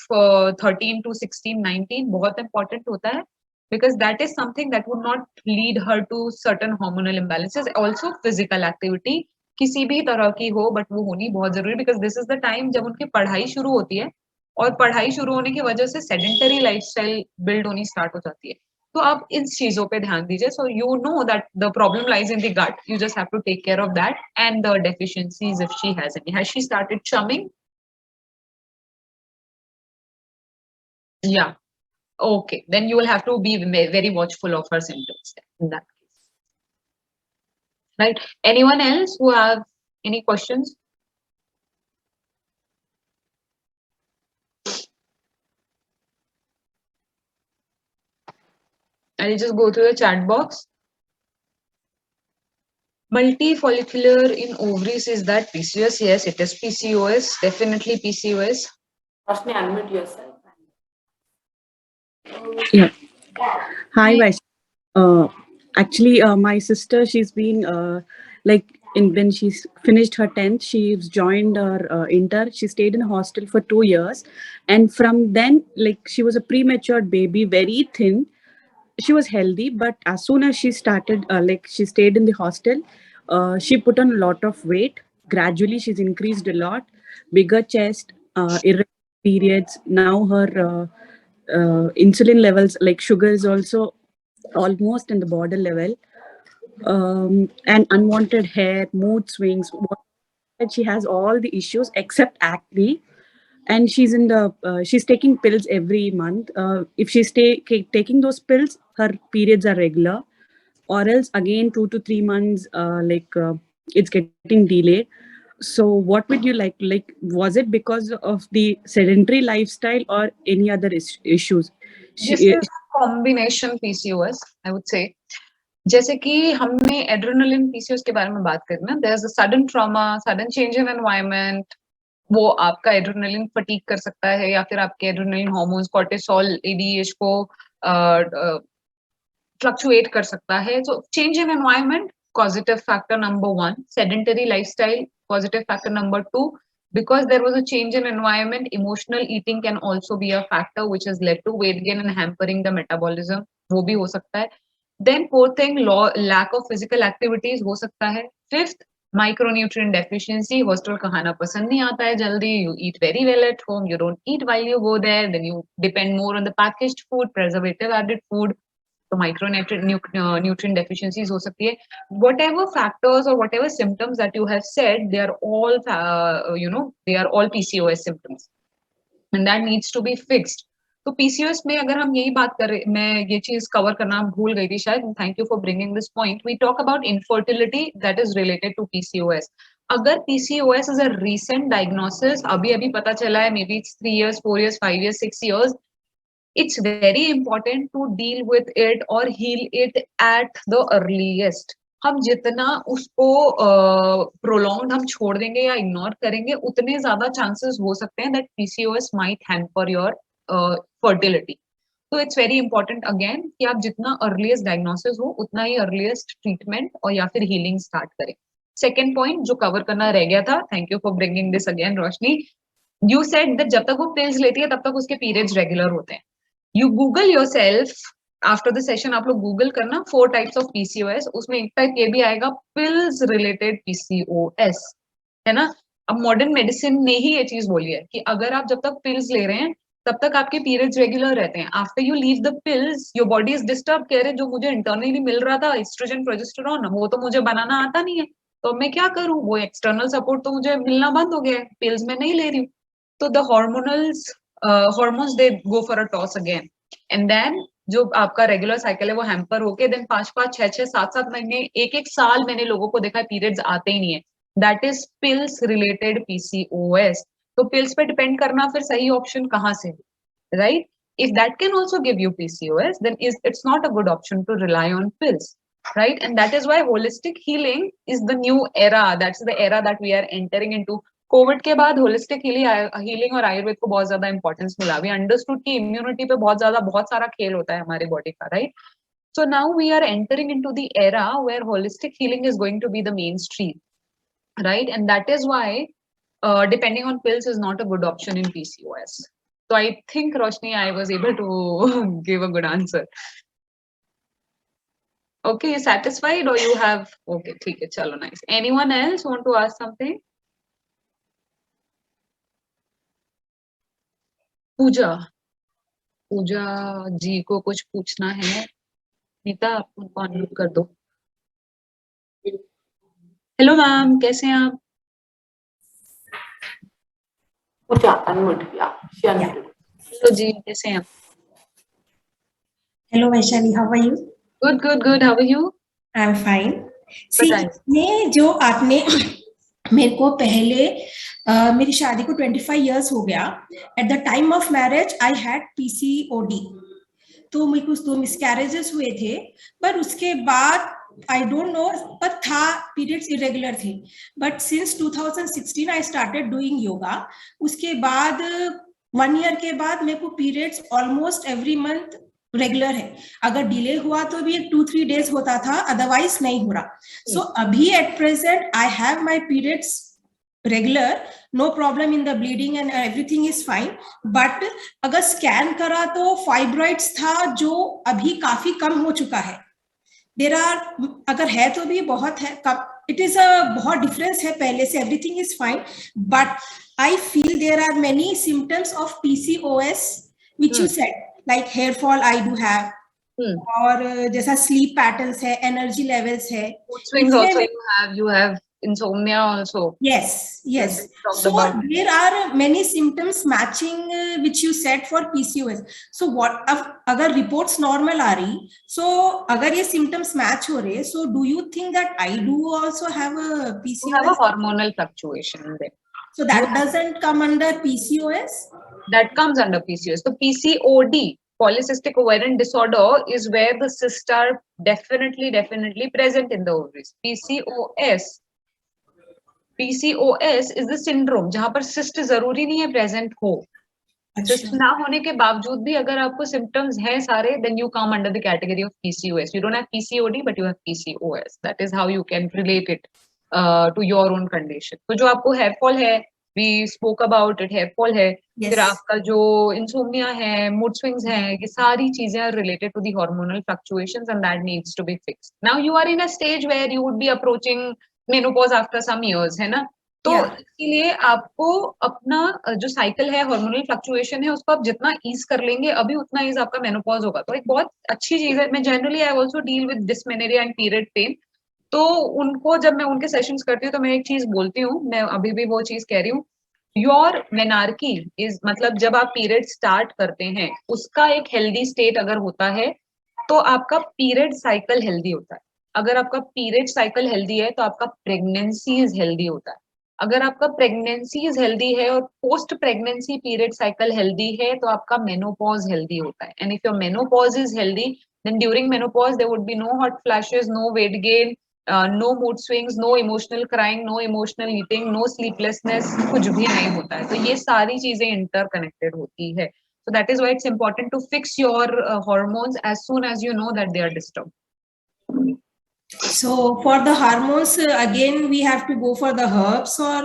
13 to 16 19 बहुत important होता है, because that is something that would not lead her to certain hormonal imbalances. Also physical activity किसी भी तरह की हो, बट वो होनी बहुत जरूरी, because this is the time जब उनकी पढ़ाई शुरू होती है, और पढ़ाई शुरू होने की वजह से सेडेंटरी लाइफस्टाइल बिल्ड होनी स्टार्ट हो जाती है. तो आप इन चीजों पे ध्यान दीजिए. So you know that the problem lies in the gut, you just have to take care of that and the deficiencies if she has any. Has she started chumming? Yeah. Okay, then you will have to be very watchful of her symptoms in that case. Right? Anyone else who have Any questions? I'll just go through the chat box. Multifollicular in ovaries, is that PCOS? Yes, it is PCOS. Definitely PCOS. Roshni, unmute yourself. Yeah. Hi, Vaishnavi. Actually, my sister, she's been when she's finished her 10th, she's joined her inter. She stayed in hostel for 2 years. And from then, like, she was a premature baby, very thin. She was healthy, but as soon as she started, she stayed in the hostel, she put on a lot of weight. Gradually, she's increased a lot, bigger chest, irregular periods. Now her insulin levels, like sugar, is also almost in the border level, and unwanted hair, mood swings. And she has all the issues except acne, and she's in the she's taking pills every month. If she's taking those pills, her periods are regular, or else again 2 to 3 months, it's getting delayed. So what would you like, was it because of the sedentary lifestyle or any other issues? This is a combination PCOS, I would say. जैसे कि हमने एड्रेनलिन पीसीओएस के बारे में बात करी ना, there is a sudden trauma, sudden change in environment, वो आपका एड्रेनलिन फटीग कर सकता है, या फिर आपके एड्रेनलिन हार्मोन्स कोर्टिसोल एडीएच को फ्लक्चुएट कर सकता है. So change in environment, causative factor number 1. Sedentary lifestyle, causative factor number 2. Because there was a change in environment, emotional eating can also be a factor which has led to weight gain and hampering the metabolism. वो भी हो सकता है. Then fourth thing, lack of physical activities हो सकता है. Fifth, micronutrient deficiency. Hostel का खाना पसंद नहीं आता है जल्दी. You eat very well at home. You don't eat while you go there. Then you depend more on the packaged food, preservative added food. तो nutrient deficiencies हो सकती है. Whatever factors or whatever symptoms that you have said, they are all they are all PCOS symptoms, and that needs to be fixed. तो PCOS में अगर हम यही बात कर रहे, मैं ये चीज कवर करना भूल गई थी शायद. Thank you for bringing this point. We talk about infertility that is related to PCOS. अगर PCOS is a recent diagnosis, अभी अभी पता चला है, maybe it's 3 years, 4 years, 5 years, 6 years, it's very important to deal with it or heal it at the earliest. हम जितना उसको प्रोलॉन्ग हम छोड़ देंगे या इग्नोर करेंगे, उतने ज्यादा चांसेस हो सकते हैं that PCOS might hamper your fertility. So it's very important again कि आप जितना अर्लीस्ट डायग्नोसिस हो, उतना ही अर्लीस्ट ट्रीटमेंट और या फिर हीलिंग स्टार्ट करें. सेकेंड पॉइंट जो कवर करना रह गया था, thank you for bringing this again Roshni. You said that जब तक वो पिल्स लेती है तब तक उसके पीरियड्स रेगुलर होते हैं. You Google yourself after the session, आप लोग Google करना 4 types of PCOS. उसमें एक टाइप ये भी आएगा pills related PCOS, है ना. अब मॉडर्न मेडिसिन ने ही ये चीज बोली है कि अगर आप जब तक पिल्स ले रहे हैं तब तक आपके पीरियड्स रेगुलर रहते हैं. After you leave the pills, your body is disturb, कह रहे जो मुझे इंटरनली मिल रहा था एस्ट्रोजन प्रोजेस्टेरोन, वो तो मुझे बनाना आता नहीं है, तो मैं क्या करूं, वो एक्सटर्नल सपोर्ट तो मुझे मिलना बंद हो गया है, पिल्स में नहीं ले रही हूँ. तो the hormones they go for a toss again, and then जो आपका रेगुलर साइकिल है वो हैम्पर होके देन 5-5, 6-6, 7-7 महीने, 1-1 साल मैंने लोगों को देखा है पीरियड्स आते ही नहीं है. That is pills related PCOS. तो पिल्स पे डिपेंड करना फिर सही ऑप्शन कहाँ से, right? If that can also give you PCOS, then it's not a good option to rely on pills, right? And that is why holistic healing is the new era. That's the era that we are entering into. Covid के बाद होलिस्टिक हीलिंग और आयुर्वेद को बहुत ज्यादा इंपॉर्टेंस मिला. वी अंडरस्टूड कि इम्यूनिटी पे बहुत सारा खेल होता है हमारी बॉडी का, right? So now we are entering into the era where holistic healing is going to be the mainstream, right? And that is why depending on pills is not a good option in PCOS. So I think Roshni, I was able to give a good answer. Okay, you satisfied or you have? Okay, ठीक है, चलो, nice. Anyone else want to ask something? पूजा जी को कुछ पूछना है? नीता, आप उनको अनम्यूट कर दो. हेलो मैम, कैसे हैं आप? पूजा अनम्यूट किया. हेलो जी, कैसे हैं आप? Hello Vaishali, how are you? Good. How are you? I'm fine. See, ये जो आपने मेरे को पहले मेरी शादी को 25 इयर्स हो गया। At the time of marriage I had PCOD, तो मेरे को 2 मिसकैरेजेस हुए थे, पर उसके बाद आई डोंट नो, पर था पीरियड्स इरेगुलर थे। But since 2016 I started doing yoga. उसके बाद 1 ईयर के बाद मेरे को periods almost every month regular है। अगर डिले हुआ तो भी 2-3 डेज होता था, अदरवाइज नहीं हो रहा। सो अभी at present I have my periods regular, no problem in the bleeding and everything is fine. But अगर स्कैन करा तो फाइब्रॉइड्स था जो अभी काफी कम हो चुका है। देर आर, अगर है तो भी बहुत है, इट इज अ बहुत डिफरेंस है पहले से, everything is fine. But I feel there are many symptoms of PCOS which you said, like hair fall I do have, और जैसा स्लीप पैटर्न्स है, एनर्जी लेवल्स है, mood swings also you have insomnia also. Yes. So there are many symptoms matching which you said for PCOS. So what, अगर reports normal आ रही, so अगर ये symptoms match हो रहे, so do you think that I do also have a PCOS? You have a hormonal fluctuation in there. So that doesn't come under PCOS? That comes under PCOS. So PCOD, polycystic ovarian disorder, is where the cysts are definitely present in the ovaries. PCOS is the syndrome जहां पर cyst जरूरी नहीं है present हो। cyst ना होने के बावजूद भी अगर आपको symptoms हैं सारे, then you come under the category of PCOS. You don't have PCOD, but you have PCOS. That is how you can relate it to your own condition. तो जो आपको hair fall है, we spoke about it, hair fall है, फिर आपका जो insomnia है, mood swings है, ये सारी चीजें are related to the hormonal fluctuations and that needs to be fixed. Now you are in a stage where you would be approaching menopause after some years, है ना? तो इसलिए आपको अपना जो साइकिल है, हार्मोनल फ्लक्चुएशन है, उसको आप जितना ईज कर लेंगे अभी उतना ईज आपका मेनोपॉज होगा। तो एक बहुत अच्छी चीज है। मैं generally I also deal with dysmenorrhea and period pain, तो उनको जब मैं उनके सेशंस करती हूँ तो मैं एक चीज बोलती हूँ, मैं अभी भी वो चीज कह रही हूँ, योर मेनार्की इज, मतलब जब आप पीरियड स्टार्ट करते हैं उसका एक हेल्दी स्टेट अगर होता है तो आपका पीरियड साइकिल हेल्दी होता है। अगर आपका पीरियड साइकिल हेल्दी है तो आपका प्रेगनेंसी इज हेल्दी होता है। अगर आपका प्रेगनेंसी इज हेल्दी है और post pregnancy period cycle healthy है तो आपका मेनोपॉज हेल्दी होता है। And if your menopause is healthy, then during menopause there would be no hot flashes, no weight gain, no mood swings, no emotional crying, no emotional eating, no sleeplessness, कुछ भी नहीं होता है। तो ये सारी चीजें इंटरकनेक्टेड होती है। So that is why it's important to fix your hormones as soon as you know that they are disturbed. So for the hormones, again we have to go for the herbs, or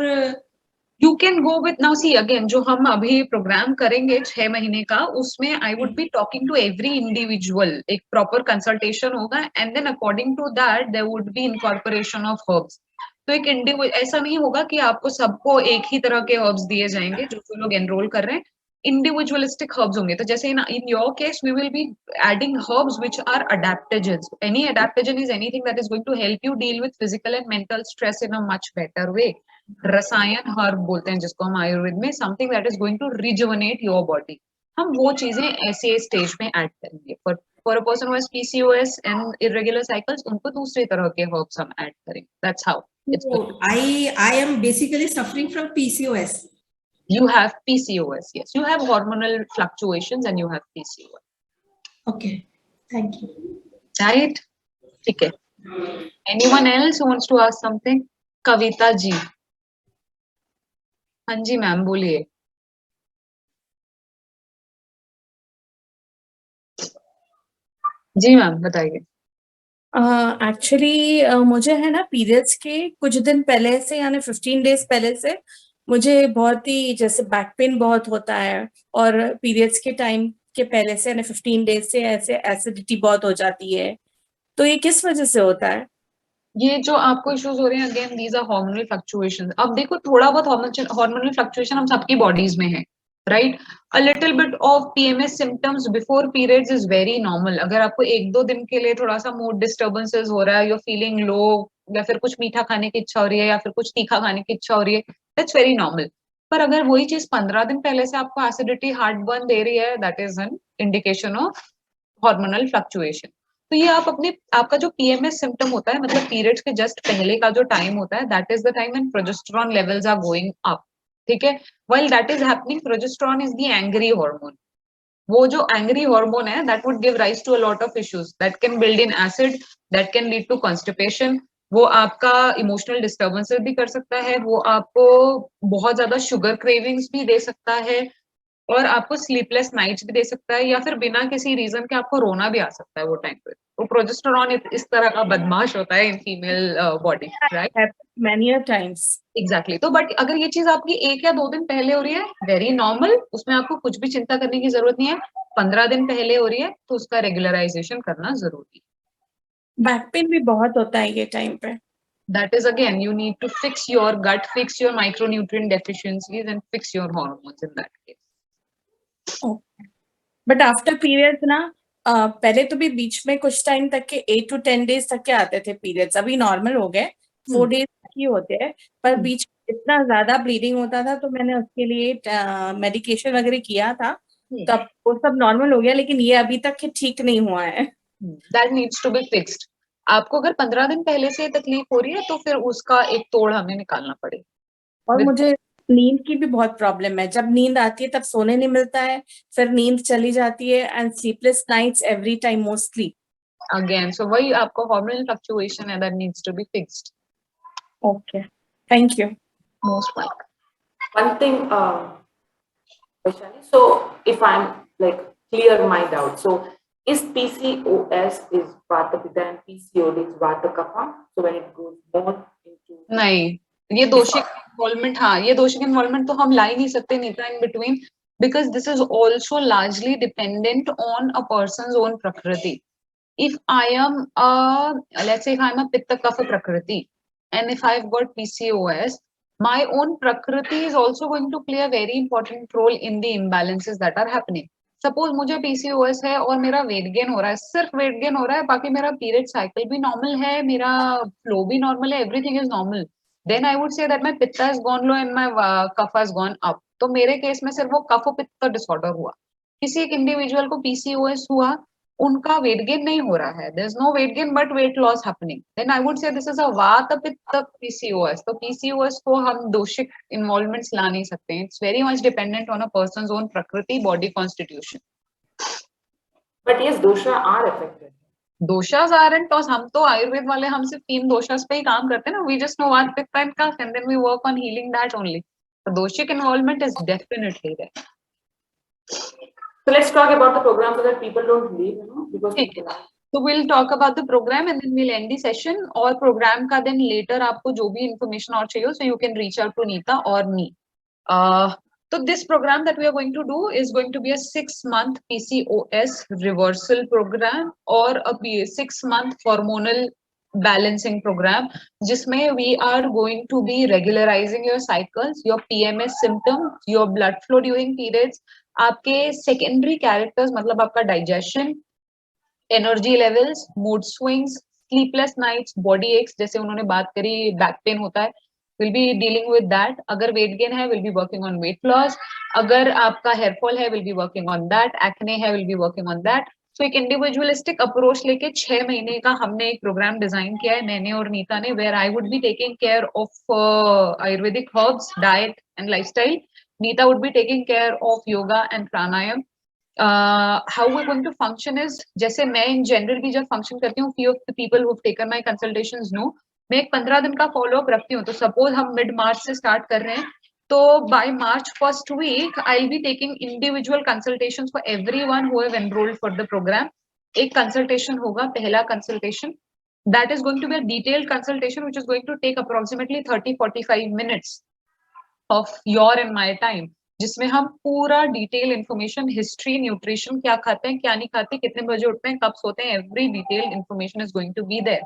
you can go with, now see again जो हम अभी प्रोग्राम करेंगे 6 महीने का, उसमें I would be talking to every individual, एक proper consultation होगा, and then according to that there would be incorporation of herbs. तो एक इंडिविजुअल ऐसा नहीं होगा कि आपको सबको एक ही तरह के herbs दिए जाएंगे जो लोग एनरोल कर रहे हैं। individualistic herbs होंगे। तो जैसे in your case we will be adding herbs which are adaptogens. Any adaptogen is anything that is going to help you deal with physical and mental stress in a much better way. रसायन herb बोलते हैं जिसको हम आयुर्वेद में, something that is going to rejuvenate your body. हम वो चीजें ऐसे स्टेज में ऐड करेंगे। For a person who has PCOS and irregular cycles, उनको दूसरे तरह के herbs हम ऐड करेंगे। That's how it's going. I am basically suffering from PCOS. You have PCOS, yes. You have hormonal fluctuations and you have PCOS. Okay, thank you. Right? Okay. Anyone else who wants to ask something? Kavita ji. हाँ जी मैम बोलिए। जी मैम बताइए। एक्चुअली मुझे है ना पीरियड्स के कुछ दिन पहले से, यानी 15 डेज पहले से मुझे बहुत ही जैसे बैक पेन बहुत होता है, और पीरियड्स के टाइम के पहले से यानी 15 डेज से ऐसे एसिडिटी बहुत हो जाती है। तो ये किस वजह से होता है? ये जो आपको इश्यूज हो रहे हैं, again these are hormonal fluctuations. अब देखो थोड़ा बहुत हार्मोनल फ्लक्चुएशन हम सबकी बॉडीज में है, right? A little bit of PMS symptoms before periods is very normal. अगर आपको 1-2 दिन के लिए थोड़ा सा मूड डिस्टर्बेंसेस हो रहा है, यू फीलिंग लो, या फिर कुछ मीठा खाने की इच्छा हो रही है या फिर कुछ तीखा खाने की इच्छा हो रही है, दैट्स वेरी नॉर्मल। पर अगर वही चीज 15 दिन पहले से आपको एसिडिटी, हार्ट बर्न दे रही है, that is an indication of hormonal fluctuation. तो ये आप अपने आपका जो PMS सिम्टम होता है, मतलब पीरियड्स के जस्ट पहले का जो टाइम होता है, that is the time when progesterone levels are going up, ठीक है। While that is happening, progesterone is the angry hormone. वो जो एंग्री हार्मोन है, that would give rise to a lot of issues, that can build in acid, that can lead to constipation, वो आपका इमोशनल डिस्टर्बेंसेस भी कर सकता है, वो आपको बहुत ज्यादा शुगर क्रेविंग्स भी दे सकता है, और आपको स्लीपलेस नाइट्स भी दे सकता है, या फिर बिना किसी रीजन के आपको रोना भी आ सकता है वो टाइम पे। तो प्रोजेस्टेरॉन इस तरह का बदमाश होता है in female body, right? Many a times. Exactly. तो बट अगर ये चीज आपकी 1 या 2 दिन पहले हो रही है, वेरी नॉर्मल, उसमें आपको कुछ भी चिंता करने की जरूरत नहीं है। 15 दिन पहले हो रही है तो उसका रेगुलराइजेशन करना जरूरी है। बैक पेन भी बहुत होता है ये टाइम पे। That is again, you need to fix your gut, fix your micronutrient deficiencies, and fix your hormones in that case. But after periods ना, पहले तो भी बीच में कुछ टाइम तक के 8 to 10 days तक के आते थे पीरियड्स, अभी नॉर्मल हो गए, 4 days तक ही होते हैं, पर बीच में इतना ज्यादा ब्लीडिंग होता था तो मैंने उसके लिए मेडिकेशन वगैरह किया था, तब वो सब नॉर्मल हो गया, लेकिन ये अभी तक ठीक नहीं हुआ है। That needs to be fixed. आपको अगर 15 दिन पहले से तकलीफ हो रही है तो फिर उसका एक तोड़ हमें निकालना पड़ेगा। और मुझे नींद की भी बहुत प्रॉब्लम है, जब नींद आती है तब सोने नहीं मिलता है, फिर नींद चली जाती है, and sleepless nights every time mostly. Again, so वही आपको hormonal fluctuation है, that needs to be fixed. Okay, thank you. Most welcome. One thing, Vaishali, so if I'm like clear my doubt, so is PCOS is Vata Pitta and PCOD is Vata Kapha? So when it goes more into नहीं, ये दोषिक इन्वॉल्वमेंट, हाँ, ये दोषिक इन्वॉल्वमेंट तो हम ला ही नहीं सकते Neeta in between, because this is also largely dependent on a person's own prakriti. If I am let's say if I'm a Pitta Kapha Prakriti and if I've got PCOS, my own Prakriti is also going to play a very important role in the imbalances that are happening. Suppose मुझे PCOS है और मेरा weight gain हो रहा है, सिर्फ weight gain हो रहा है, बाकी मेरा period cycle भी normal है, मेरा flow भी normal है, everything is normal, then I would say that my Pitta has gone low and my Kapha has gone up. तो मेरे केस में सिर्फ वो कफ पित्त डिसऑर्डर हुआ. किसी एक इंडिविजुअल को PCOS हुआ, उनका वेट गेन नहीं हो रहा है, there is no weight gain but weight loss happening, then I would say this is a vata pitta PCOS. तो PCOS को हम दोषिक इन्वॉल्वमेंट्स ला नहीं सकते. It's very much dependent on a person's own prakriti, body constitution. but yes, dosha are affected. Doshas are and toss. हम तो आयुर्वेद वाले, हम सिर्फ 3 दोषास पे ही काम करते हैं ना. We just know vata pitta and kapha and then we work on healing that only. तो doshic involvement is definitely there. So let's talk about the program so that people don't leave, because ठीक people है. are. So we'll talk about the program and then we'll end the session. और program का then later आपको जो भी information और चाहिए, so you can reach out to Neeta or me. So this program that we are going to do is going to be a 6-month PCOS reversal program or a 6-month hormonal balancing program, जिसमें we are going to be regularizing your cycles, your PMS symptoms, your blood flow during periods, आपके सेकेंडरी कैरेक्टर्स मतलब आपका digestion, energy levels, mood swings, sleepless nights, body aches, जैसे उन्होंने बात करी बैक पेन होता है, will be dealing with that. अगर वेट गेन है, will be working on weight loss. अगर आपका हेयर फॉल है, will be working on that. Acne है, will be working on that. So एक इंडिविजुअलिस्टिक अप्रोच लेके 6 महीने का हमने एक प्रोग्राम डिजाइन किया है, मैंने और नीता ने, where I would be taking care of Ayurvedic herbs, diet and lifestyle. Neeta would be taking care of yoga and pranayam. How we're going to function is, जैसे मैं in general भी जब function करती हूँ, few of the people who've taken my consultations know, मैं एक 15 दिन का follow up रखती हूँ. तो suppose हम mid March से start कर रहे हैं, तो by March first week I'll be taking individual consultations for everyone who have enrolled for the program. एक consultation होगा, पहला consultation, that is going to be a detailed consultation which is going to take approximately 30-45 minutes of your and my time, जिसमें हम पूरा डिटेल इन्फॉर्मेशन, हिस्ट्री, न्यूट्रिशन, क्या खाते हैं क्या नहीं खाते, कितने बजे उठते हैं, कब सोते हैं, every detail information is going to be there.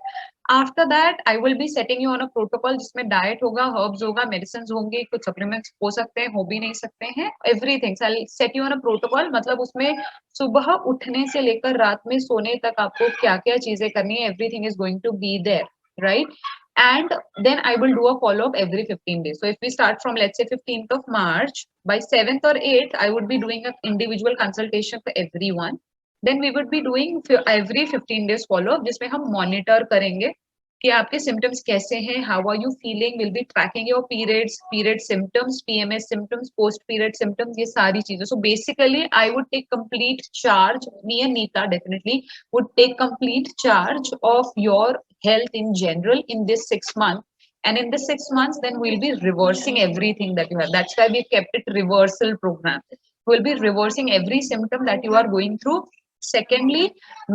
After that I will be setting you on a protocol, जिसमें डाइट होगा, हर्ब्स होगा, मेडिसिन होंगे, कुछ सप्लीमेंट्स हो सकते हैं, हो भी नहीं सकते हैं, everything I will set you on a protocol. मतलब उसमें सुबह उठने से लेकर रात में सोने तक आपको क्या क्या चीजें करनी है, everything is going to be there, right? And then I will do a follow-up every 15 days. So if we start from, let's say, 15th of March, by 7th or 8th, I would be doing an individual consultation for everyone. Then we would be doing every 15 days follow up, जिसमें हम मॉनिटर करेंगे कि आपके सिम्टम्स कैसे हैं, how are you feeling, will be tracking your period symptoms, PMS symptoms, post period symptoms, ये सारी चीजें. So basically I would take complete charge, me and Neeta definitely would take complete charge of your health in general in this 6 months. And in this 6 months, then we'll be reversing everything that you have. That's why we kept it reversal program. We'll be reversing every symptom that you are going through. Secondly,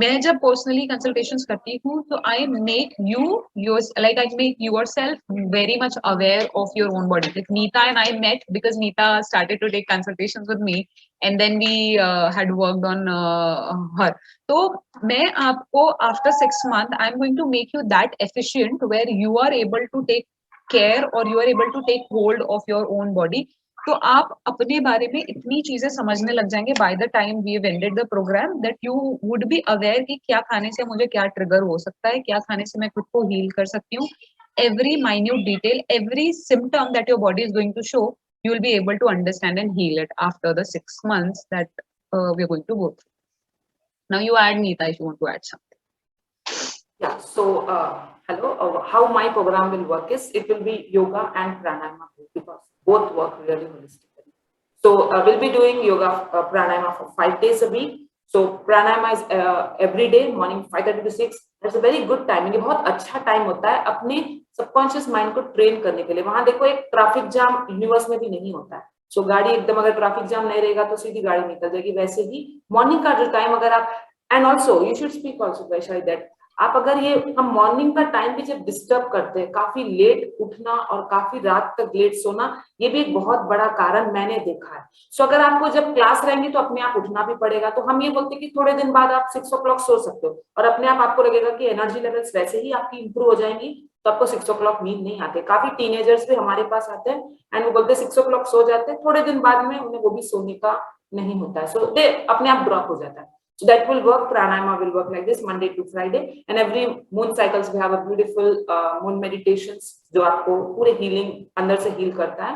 मैं जब personally consultations करती हूँ, तो I make I make yourself very much aware of your own body. Like Neeta and I met because Neeta started to take consultations with me, and then we had worked on her. तो मैं आपको after 6 months, I'm going to make you that efficient where you are able to take care or you are able to take hold of your own body. तो आप अपने बारे में इतनी चीजें समझने लग जाएंगे by the time we have ended the programme that you would be aware कि क्या खाने से मुझे क्या ट्रिगर हो सकता है, क्या खाने से मैं खुद को हील कर सकती हूँ. Every minute detail, every symptom that your body is going to show, you will be able to understand and heal it after the 6 months that we are going to go through. Now you add, Neeta, if you want to add something. Yeah, so hello, how my program will work is it will be yoga and pranayama because both work really holistically. So we'll be doing yoga pranayama for 5 days a week. So pranayama is every day morning 5:30 to 6. That's a very good timing. ये बहुत अच्छा टाइम होता है अपने सबकॉन्शियस माइंड को ट्रेन करने के लिए. वहां देखो एक ट्रैफिक जाम यूनिवर्स में भी नहीं होता है. सो गाड़ी एकदम अगर ट्रैफिक जाम नहीं रहेगा तो सीधी गाड़ी निकल जाएगी. वैसे ही मॉर्निंग का जो टाइम अगर आप and also you should speak also Vaishali that आप अगर ये हम मॉर्निंग का टाइम भी जब डिस्टर्ब करते हैं, काफी लेट उठना और काफी रात तक लेट सोना, ये भी एक बहुत बड़ा कारण मैंने देखा है. सो अगर आपको जब क्लास रहेंगी तो अपने आप उठना भी पड़ेगा. तो हम ये बोलते हैं कि थोड़े दिन बाद आप 6 o'clock सो सकते हो और अपने आप आपको लगेगा कि एनर्जी लेवल्स वैसे ही आपकी इंप्रूव हो जाएंगी, तो आपको 6 o'clock नींद नहीं आते. काफी टीनेजर्स भी हमारे पास आते हैं एंड वो बोलते हैं 6 o'clock सो जाते हैं, थोड़े दिन बाद में उन्हें वो भी सोने का नहीं होता है. सो दे अपने आप ड्रॉप हो जाता है. So that will work. Pranayama will work like this Monday to Friday, and every moon cycles we have a beautiful moon meditations जो आपको पूरे healing अंदर से heal करता है.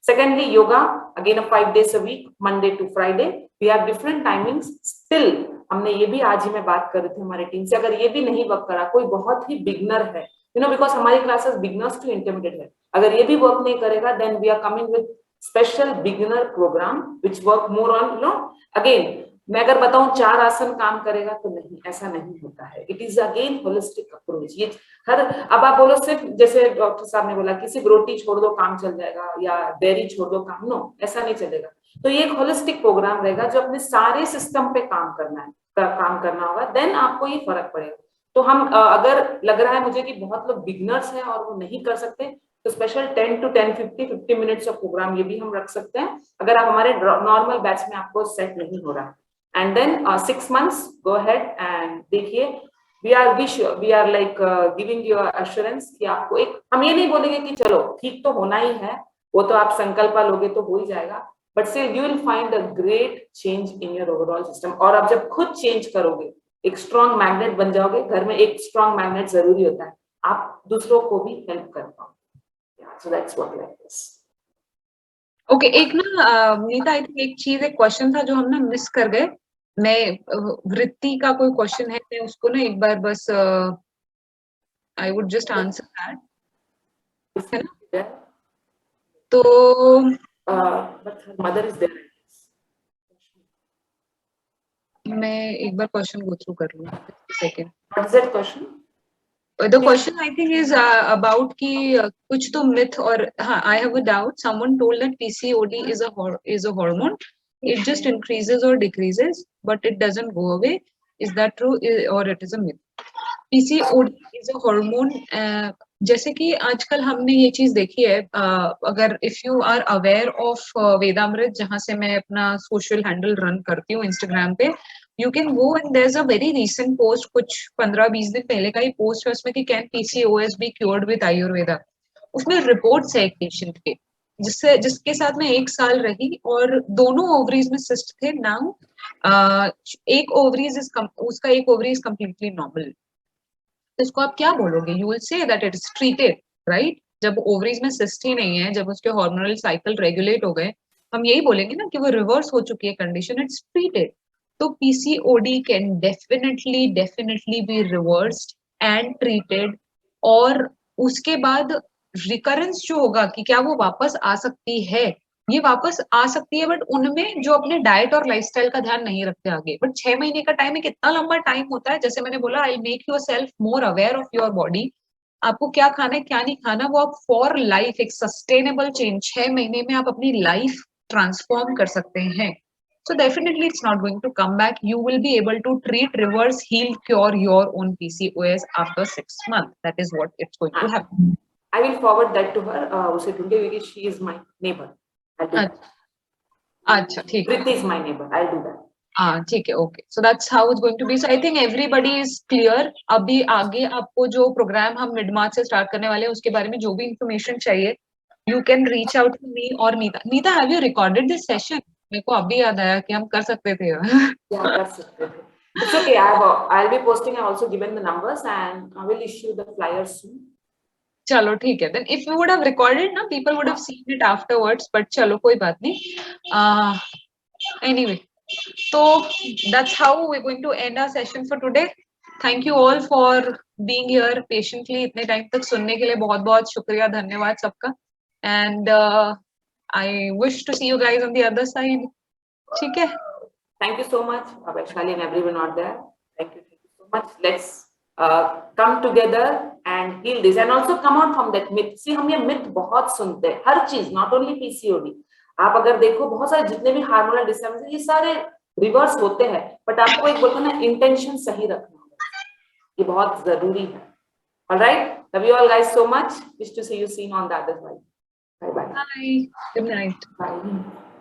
Secondly, yoga again a 5 days a week, Monday to Friday. We have different timings. Still हमने ये भी आज ही मैं बात कर रही थी हमारे टीम से, अगर ये भी नहीं वर्क करा, कोई बहुत ही बिगनर है, because हमारी क्लासेस बिगनर्स टू इंटरमीडिएट है, अगर ये भी वर्क नहीं करेगा, then we are coming with special beginner program which work more on again मैं अगर बताऊं 4 आसन काम करेगा तो नहीं, ऐसा नहीं होता है. It is again holistic approach. ये हर अब आप बोलो सिर्फ जैसे डॉक्टर साहब ने बोला कि सिर्फ रोटी छोड़ दो काम चल जाएगा या डेयरी छोड़ दो काम, नो ऐसा नहीं चलेगा. तो ये एक होलिस्टिक प्रोग्राम रहेगा जो अपने सारे सिस्टम पे काम करना होगा, देन आपको ये फर्क पड़ेगा. तो हम अगर लग रहा है मुझे कि बहुत लोग बिगनर्स हैं और वो नहीं कर सकते, तो special 10 to 10-50 minutes of programme ये भी हम रख सकते हैं अगर आप हमारे नॉर्मल बैच में आपको सेट नहीं हो रहा. And then 6 months, go ahead and देखिए, we are like giving you assurance कि आपको एक, हम ये नहीं बोलेंगे कि चलो ठीक तो होना ही है, वो तो आप संकल्प लोगे तो हो ही जाएगा, but still you will find a great change in your overall system. और आप जब खुद चेंज करोगे, एक स्ट्रॉन्ग मैग्नेट बन जाओगे. घर में एक स्ट्रॉन्ग मैग्नेट जरूरी होता है, आप दूसरों को भी हेल्प कर पाओगे. So that's what like this. Okay, एक ना नीता आई थिंक एक चीज, एक क्वेश्चन था जो हम ना मिस कर गए. मैं वृत्ति का कोई क्वेश्चन है, मैं उसको ना एक बार बस I would just answer that, है ना? तो मदर इज देयर. मैं एक बार क्वेश्चन गो थ्रू कर लूं. Second, what is that question? The question I think is about कि कुछ तो myth और हाँ, I have a doubt. Someone told that PCOD is a hormone. It just increases or decreases, but it doesn't go away. Is that true or it is a myth? PCOD is a hormone. जैसे कि आजकल हमने ये चीज देखी है, अगर if you are aware of वेदामृत, जहाँ से मैं अपना सोशल हैंडल रन करती हूँ इंस्टाग्राम पे, you can go and there's a very recent post, कुछ 15-20 दिन पहले का ही पोस्ट है उसमें कि can PCOS be cured with Ayurveda. उसमें रिपोर्ट्स है एक पेशेंट के जिसके साथ में 1 साल रही और दोनों ओवरीज में सिस्ट थे. नाउ उसका एक ओवरी इज कंप्लीटली नॉर्मल. तो इसको आप क्या बोलोगे? You will say that it is treated, right? जब ओवरीज में सिस्ट ही नहीं है, जब उसके हार्मोनल साइकिल रेगुलेट हो गए, हम यही बोलेंगे ना कि वो रिवर्स हो चुकी है कंडीशन, इट्स ट्रीटेड. तो PCOD can definitely be reversed and treated, और उसके बाद रिकरेंस जो होगा कि क्या वो वापस आ सकती है, ये वापस आ सकती है, बट उनमें जो अपने डाइट और लाइफस्टाइल का ध्यान नहीं रखते आगे। बट 6 महीने का टाइम एक इतना लंबा टाइम होता है, जैसे मैंने बोला, I make your self more aware of your body, आपको क्या खाना है क्या नहीं खाना, वो आप फॉर लाइफ एक सस्टेनेबल चेंज 6 महीने में आप अपनी लाइफ ट्रांसफॉर्म कर सकते हैं। So definitely it's not going to come back. You will be able to treat, reverse, heal, cure your own PCOS after 6 months. That is what it's going to happen. I will forward that to her. उसे ढूंढे because she is my neighbor. I'll do that. अच्छा ठीक है, Priti is my neighbor. I'll do that. हाँ ठीक है, okay. So that's how it's going to be. So I think everybody is clear. अभी आगे आपको जो प्रोग्राम हम मिड मार्च से स्टार्ट करने वाले हैं उसके बारे में जो भी इंफॉर्मेशन चाहिए, you can reach out to me और Neeta. Neeta, have you recorded this session? मेरे को अभी याद आया कि हम कर सकते थे। Yeah, कर सकते थे। It's okay. I'll be posting. I also given the numbers and I will issue the flyers soon. चलो ठीक है, then if you would have recorded ना, people would have seen it afterwards, but चलो कोई बात नहीं। Anyway, so that's how we're going to end our session for today. Thank you all for being here patiently, इतने टाइम तक सुनने के लिए बहुत बहुत शुक्रिया, धन्यवाद सबका। And I wish to see you guys on the other side. ठीक है? Thank you so much, Vaishali and everyone out there. Thank you so much. Let's come together and heal this, and also come out from that myth. See, हम ये myth बहुत सुनते हैं, हर चीज, not only PCOD. आप अगर देखो बहुत सारे जितने भी हार्मोनल डिसऑर्डर ये सारे रिवर्स होते हैं, बट आपको एक बोलते हैं ना, इंटेंशन सही रखना होगा, ये बहुत जरूरी है। Alright, love you all guys so much. Wish to see you soon on the other side. Bye bye. Bye. Good night. Bye.